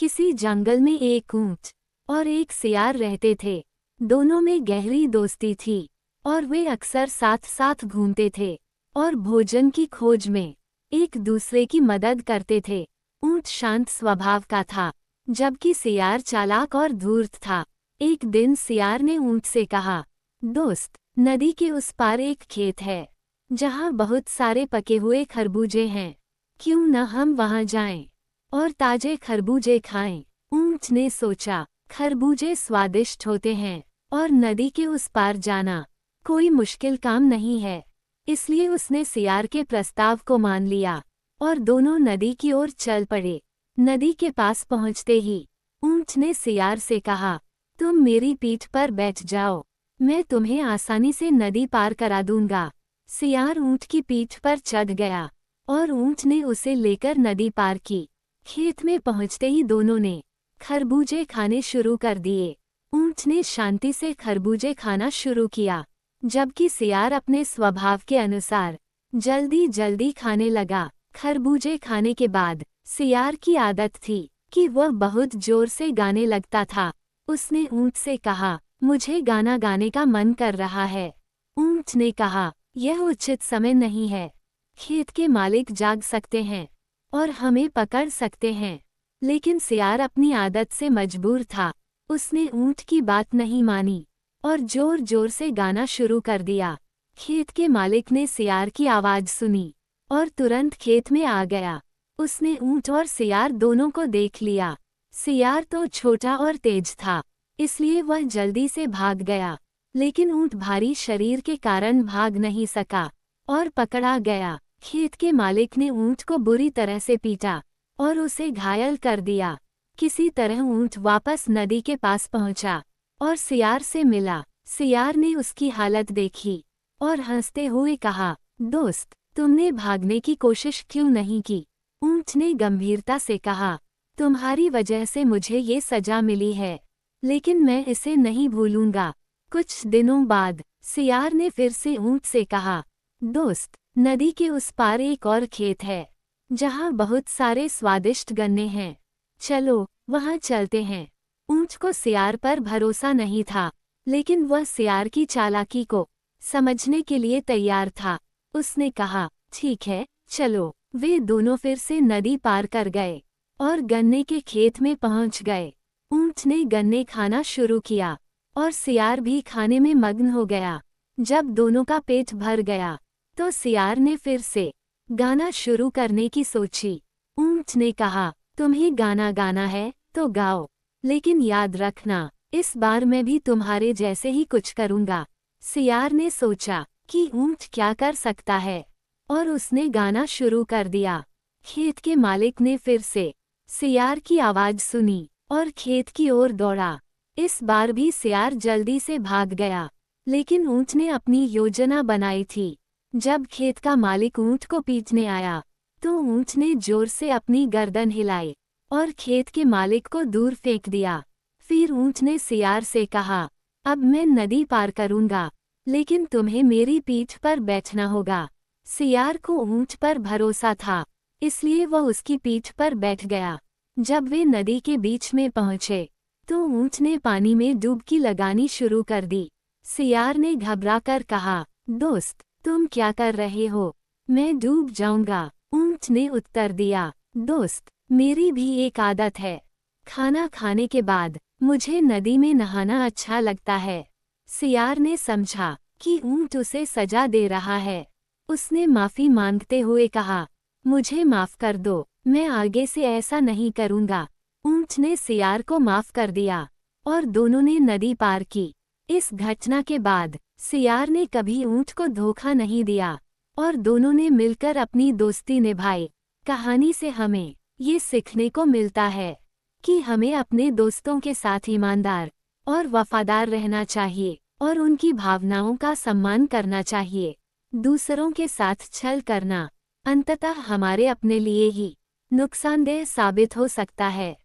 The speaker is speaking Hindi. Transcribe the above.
किसी जंगल में एक ऊंट और एक सियार रहते थे। दोनों में गहरी दोस्ती थी और वे अक्सर साथ साथ घूमते थे और भोजन की खोज में एक दूसरे की मदद करते थे। ऊंट शांत स्वभाव का था, जबकि सियार चालाक और धूर्त था। एक दिन सियार ने ऊंट से कहा, दोस्त, नदी के उस पार एक खेत है जहाँ बहुत सारे पके हुए खरबूजे हैं। क्यों न हम वहाँ जाएं और ताजे खरबूजे खाएं। ऊंट ने सोचा, खरबूजे स्वादिष्ट होते हैं और नदी के उस पार जाना कोई मुश्किल काम नहीं है। इसलिए उसने सियार के प्रस्ताव को मान लिया और दोनों नदी की ओर चल पड़े। नदी के पास पहुंचते ही ऊंट ने सियार से कहा, तुम मेरी पीठ पर बैठ जाओ, मैं तुम्हें आसानी से नदी पार करा दूंगा। सियार ऊंट की पीठ पर चढ़ गया और ऊंट ने उसे लेकर नदी पार की। खेत में पहुंचते ही दोनों ने खरबूजे खाने शुरू कर दिए। ऊंट ने शांति से खरबूजे खाना शुरू किया, जबकि सियार अपने स्वभाव के अनुसार जल्दी जल्दी खाने लगा। खरबूजे खाने के बाद सियार की आदत थी कि वह बहुत जोर से गाने लगता था। उसने ऊंट से कहा, मुझे गाना गाने का मन कर रहा है। ऊंट ने कहा, यह उचित समय नहीं है। खेत के मालिक जाग सकते हैं और हमें पकड़ सकते हैं। लेकिन सियार अपनी आदत से मजबूर था। उसने ऊंट की बात नहीं मानी और जोर जोर से गाना शुरू कर दिया। खेत के मालिक ने सियार की आवाज सुनी और तुरंत खेत में आ गया। उसने ऊंट और सियार दोनों को देख लिया। सियार तो छोटा और तेज था, इसलिए वह जल्दी से भाग गया, लेकिन ऊंट भारी शरीर के कारण भाग नहीं सका और पकड़ा गया। खेत के मालिक ने ऊंट को बुरी तरह से पीटा और उसे घायल कर दिया। किसी तरह ऊंट वापस नदी के पास पहुंचा और सियार से मिला। सियार ने उसकी हालत देखी और हंसते हुए कहा, दोस्त, तुमने भागने की कोशिश क्यों नहीं की? ऊंट ने गंभीरता से कहा, तुम्हारी वजह से मुझे ये सजा मिली है, लेकिन मैं इसे नहीं भूलूंगा। कुछ दिनों बाद सियार ने फिर से ऊंट से कहा, दोस्त, नदी के उस पार एक और खेत है जहाँ बहुत सारे स्वादिष्ट गन्ने हैं। चलो वहाँ चलते हैं। ऊंट को सियार पर भरोसा नहीं था, लेकिन वह सियार की चालाकी को समझने के लिए तैयार था। उसने कहा, ठीक है, चलो। वे दोनों फिर से नदी पार कर गए और गन्ने के खेत में पहुंच गए। ऊंट ने गन्ने खाना शुरू किया और सियार भी खाने में मग्न हो गया। जब दोनों का पेट भर गया तो सियार ने फिर से गाना शुरू करने की सोची। ऊंट ने कहा, तुम्हें गाना गाना है तो गाओ, लेकिन याद रखना, इस बार मैं भी तुम्हारे जैसे ही कुछ करूंगा। सियार ने सोचा कि ऊंट क्या कर सकता है और उसने गाना शुरू कर दिया। खेत के मालिक ने फिर से सियार की आवाज सुनी और खेत की ओर दौड़ा। इस बार भी सियार जल्दी से भाग गया, लेकिन ऊंट ने अपनी योजना बनाई थी। जब खेत का मालिक ऊंट को पीटने आया तो ऊंट ने जोर से अपनी गर्दन हिलाई और खेत के मालिक को दूर फेंक दिया। फिर ऊंट ने सियार से कहा, अब मैं नदी पार करूंगा, लेकिन तुम्हें मेरी पीठ पर बैठना होगा। सियार को ऊंट पर भरोसा था, इसलिए वह उसकी पीठ पर बैठ गया। जब वे नदी के बीच में पहुंचे तो ऊंट ने पानी में डुबकी लगानी शुरू कर दी। सियार ने घबराकर कहा, दोस्त, तुम क्या कर रहे हो? मैं डूब जाऊंगा। ऊंट ने उत्तर दिया, दोस्त, मेरी भी एक आदत है। खाना खाने के बाद मुझे नदी में नहाना अच्छा लगता है। सियार ने समझा कि ऊंट उसे सजा दे रहा है। उसने माफी मांगते हुए कहा, मुझे माफ कर दो, मैं आगे से ऐसा नहीं करूंगा। ऊंट ने सियार को माफ कर दिया और दोनों ने नदी पार की। इस घटना के बाद सियार ने कभी ऊंट को धोखा नहीं दिया और दोनों ने मिलकर अपनी दोस्ती निभाई। कहानी से हमें ये सीखने को मिलता है कि हमें अपने दोस्तों के साथ ईमानदार और वफादार रहना चाहिए और उनकी भावनाओं का सम्मान करना चाहिए। दूसरों के साथ छल करना अंततः हमारे अपने लिए ही नुकसानदेह साबित हो सकता है।